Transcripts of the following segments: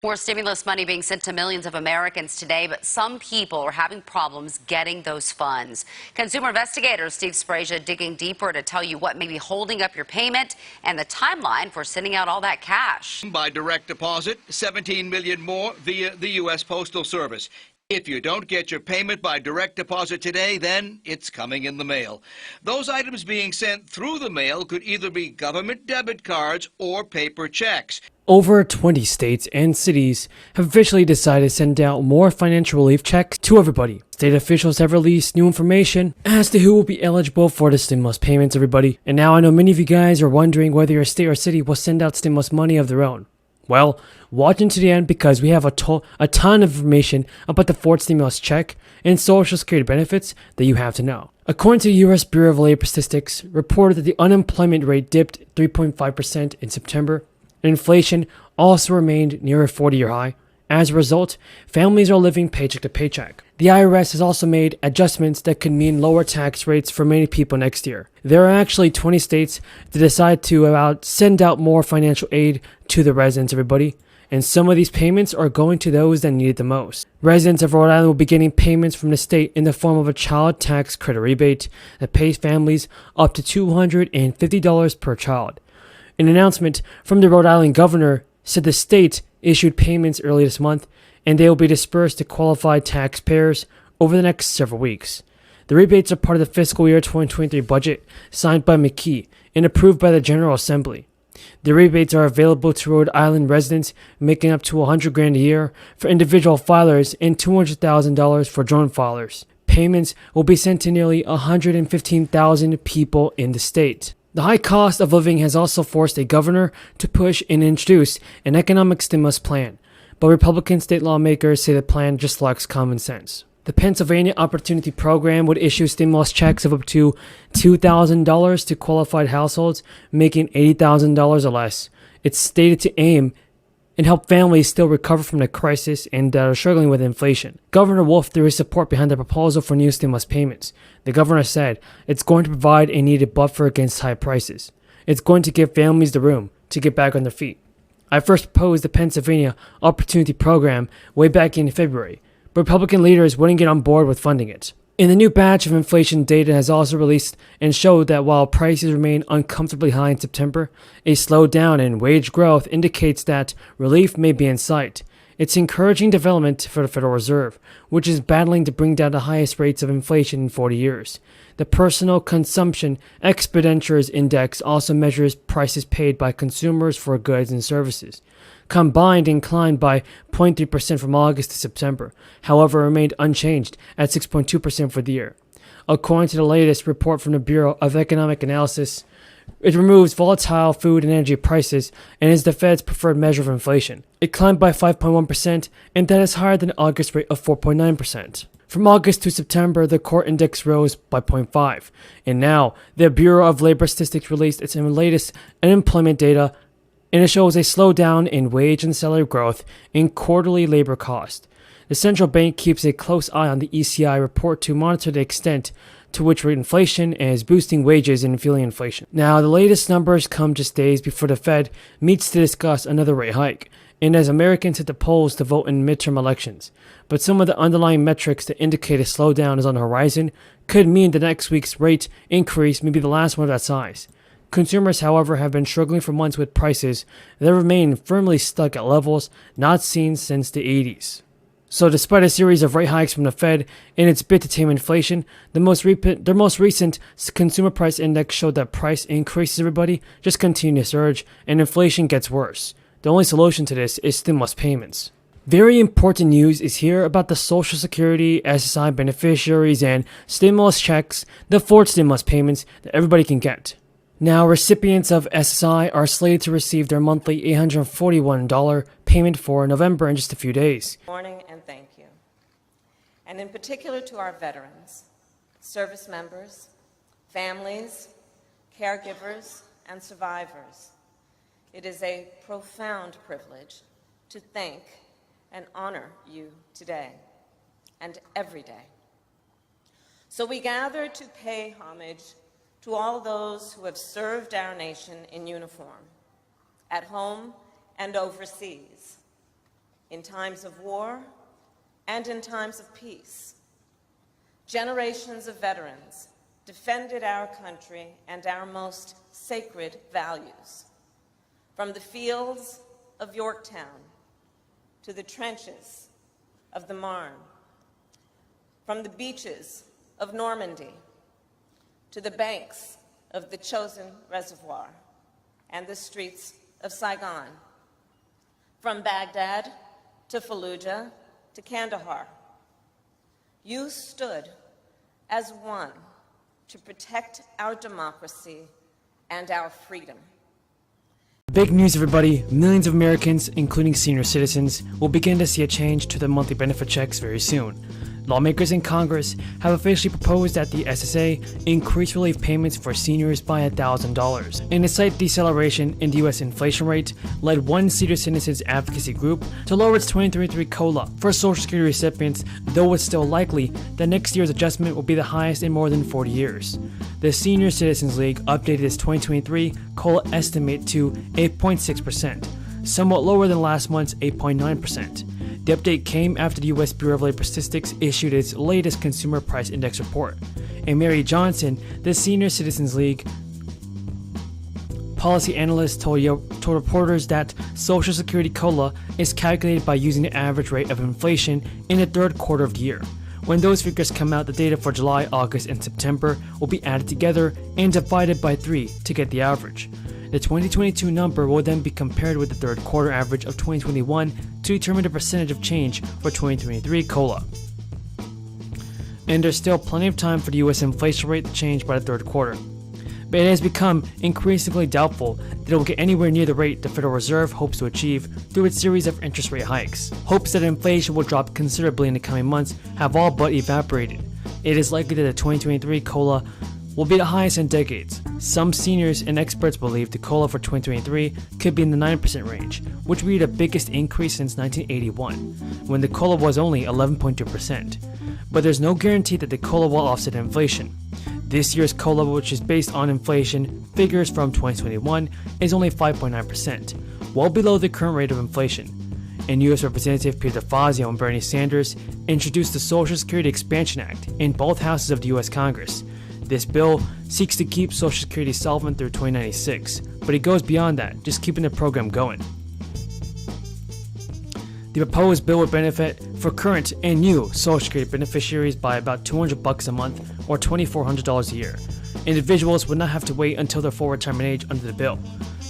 More stimulus money being sent to millions of Americans today, but some people are having problems getting those funds. Consumer investigator Ssdi digging deeper to tell you what may be holding up your payment and the timeline for sending out all that cash. By direct deposit, 17 million more via the U.S. Postal Service. If you don't get your payment by direct deposit today, then it's coming in the mail. Those items being sent through the mail could either be government debit cards or paper checks. Over 20 states and cities have officially decided to send out more financial relief checks to everybody. State officials have released new information as to who will be eligible for the stimulus payments, everybody. And now I know many of you guys are wondering whether your state or city will send out stimulus money of their own. Well, watch until the end because we have a ton of information about the fourth stimulus check and Social Security benefits that you have to know. According to the U.S. Bureau of Labor Statistics, reported that the unemployment rate dipped 3.5% in September, and inflation also remained near a 40-year high. As a result, families are living paycheck to paycheck. The IRS has also made adjustments that could mean lower tax rates for many people next year. There are actually 20 states that decide to send out more financial aid to the residents, everybody. And some of these payments are going to those that need it the most. Residents of Rhode Island will be getting payments from the state in the form of a child tax credit rebate that pays families up to $250 per child. An announcement from the Rhode Island governor said the state issued payments early this month, and they will be dispersed to qualified taxpayers over the next several weeks. The rebates are part of the fiscal year 2023 budget signed by McKee and approved by the General Assembly. The rebates are available to Rhode Island residents making up to $100,000 a year for individual filers and $200,000 for joint filers. Payments will be sent to nearly 115,000 people in the state. The high cost of living has also forced a governor to push and introduce an economic stimulus plan, but Republican state lawmakers say the plan just lacks common sense. The Pennsylvania Opportunity Program would issue stimulus checks of up to $2,000 to qualified households making $80,000 or less. It's stated to aim and help families still recover from the crisis and that are struggling with inflation. Governor Wolf threw his support behind the proposal for new stimulus payments. The governor said it's going to provide a needed buffer against high prices. It's going to give families the room to get back on their feet. I first proposed the Pennsylvania Opportunity Program way back in February, but Republican leaders wouldn't get on board with funding it. And the new batch of inflation data has also released and showed that while prices remain uncomfortably high in September, a slowdown in wage growth indicates that relief may be in sight. It's encouraging development for the Federal Reserve, which is battling to bring down the highest rates of inflation in 40 years. The Personal Consumption Expenditures Index also measures prices paid by consumers for goods and services. Combined inclined by 0.3% from August to September, however remained unchanged at 6.2% for the year. According to the latest report from the Bureau of Economic Analysis, it removes volatile food and energy prices and is the Fed's preferred measure of inflation. It climbed by 5.1%, and that is higher than the August rate of 4.9%. From August to September, the core index rose by 0.5%, and now the Bureau of Labor Statistics released its latest unemployment data, and it shows a slowdown in wage and salary growth and quarterly labor cost. The central bank keeps a close eye on the ECI report to monitor the extent to which inflation is boosting wages and fueling inflation. Now, the latest numbers come just days before the Fed meets to discuss another rate hike, and as Americans hit the polls to vote in midterm elections. But some of the underlying metrics that indicate a slowdown is on the horizon could mean the next week's rate increase may be the last one of that size. Consumers, however, have been struggling for months with prices that remain firmly stuck at levels not seen since the 80s. So despite a series of rate hikes from the Fed in its bid to tame inflation, their most recent consumer price index showed that price increases, everybody, just continue to surge and inflation gets worse. The only solution to this is stimulus payments. Very important news is here about the Social Security, SSI beneficiaries, and stimulus checks, the fourth stimulus payments that everybody can get. Now, recipients of SSI are slated to receive their monthly $841 payment for November in just a few days. Good morning and thank you. And in particular to our veterans, service members, families, caregivers, and survivors. It is a profound privilege to thank and honor you today and every day. So we gather to pay homage to all those who have served our nation in uniform, at home and overseas. in times of war and in times of peace. Generations of veterans defended our country and our most sacred values. From the fields of Yorktown to the trenches of the Marne, from the beaches of Normandy to the banks of the Chosin Reservoir and the streets of Saigon, from Baghdad to Fallujah to Kandahar. You stood as one to protect our democracy and our freedom. Big news, everybody. Millions of Americans, including senior citizens, will begin to see a change to their monthly benefit checks very soon. Lawmakers in Congress have officially proposed that the SSA increase relief payments for seniors by $1,000. In a slight deceleration in the U.S. inflation rate, led one senior citizens advocacy group to lower its 2023 COLA for Social Security recipients, though it's still likely that next year's adjustment will be the highest in more than 40 years. The Senior Citizens League updated its 2023 COLA estimate to 8.6%, somewhat lower than last month's 8.9%. The update came after the U.S. Bureau of Labor Statistics issued its latest Consumer Price Index report. And Mary Johnson, the Senior Citizens League policy analyst, told reporters that Social Security COLA is calculated by using the average rate of inflation in the third quarter of the year. When those figures come out, the data for July, August, and September will be added together and divided by 3 to get the average. The 2022 number will then be compared with the third quarter average of 2021 to determine the percentage of change for 2023 COLA. And there's still plenty of time for the U.S. inflation rate to change by the third quarter. But it has become increasingly doubtful that it will get anywhere near the rate the Federal Reserve hopes to achieve through its series of interest rate hikes. Hopes that inflation will drop considerably in the coming months have all but evaporated. It is likely that the 2023 COLA will be the highest in decades. Some seniors and experts believe the COLA for 2023 could be in the 9% range, which would be the biggest increase since 1981, when the COLA was only 11.2%. But there's no guarantee that the COLA will offset inflation. This year's COLA, which is based on inflation figures from 2021, is only 5.9%, well below the current rate of inflation. And U.S. Representative Peter Fazio and Bernie Sanders introduced the Social Security Expansion Act in both houses of the U.S. Congress. This bill seeks to keep Social Security solvent through 2096, but it goes beyond that, just keeping the program going. The proposed bill would benefit for current and new Social Security beneficiaries by about $200 a month or $2,400 a year. Individuals would not have to wait until their full retirement age under the bill.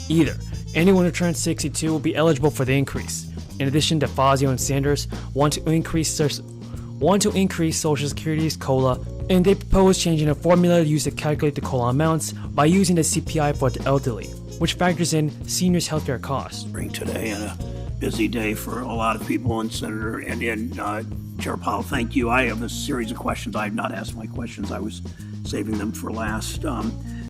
Either, anyone who turns 62 will be eligible for the increase. In addition, Fazio and Sanders want to increase Social Security's COLA, and they propose changing a formula used to calculate the COLA amounts by using the CPI for the elderly, which factors in seniors' healthcare costs. Today and a busy day for a lot of people, and Senator and Chair Powell, thank you. I have a series of questions. I have not asked my questions. I was saving them for last.